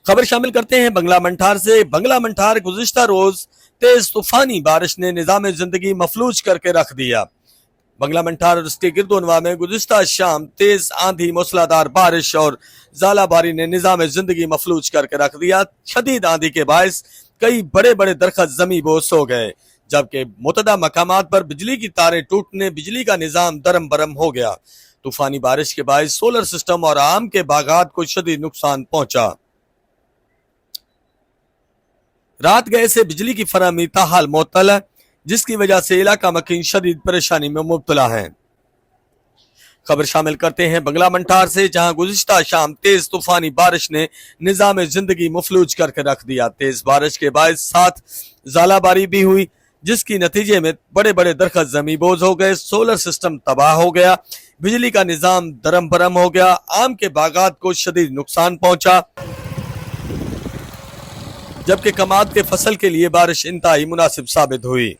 خبر شامل کرتے ہیں بنگلہ منٹھار سے۔ بنگلہ منٹھار گزشتہ روز تیز طوفانی بارش نے نظام زندگی مفلوج کر کے رکھ دیا۔ بنگلہ منٹھار اور اس کے گرد و نواح میں گزشتہ شام تیز آندھی، موسلادھار بارش اور ژالہ باری نے نظام زندگی مفلوج کر کے رکھ دیا۔ شدید آندھی کے باعث کئی بڑے بڑے درخت زمیں بوس ہو گئے، جبکہ متعدد مقامات پر بجلی کی تاریں ٹوٹنے بجلی کا نظام درم برم ہو گیا۔ طوفانی بارش کے باعث سولر سسٹم اور آم کے باغات کو شدید نقصان پہنچا۔ رات گئے سے بجلی کی فراہمی تاحال معطل ہے، جس کی وجہ سے علاقہ مکین شدید پریشانی میں مبتلا ہیں۔ خبر شامل کرتے ہیں بنگلہ منٹھار سے، جہاں گزشتہ شام تیز طوفانی بارش نے نظام زندگی مفلوج کر کے رکھ دیا۔ تیز بارش کے باعث ساتھ ژالہ باری بھی ہوئی، جس کی نتیجے میں بڑے بڑے درخت زمیں بوز ہو گئے، سولر سسٹم تباہ ہو گیا، بجلی کا نظام درم برم ہو گیا، آم کے باغات کو شدید نقصان پہنچا، جبکہ کماد کے فصل کے لیے بارش انتہائی مناسب ثابت ہوئی۔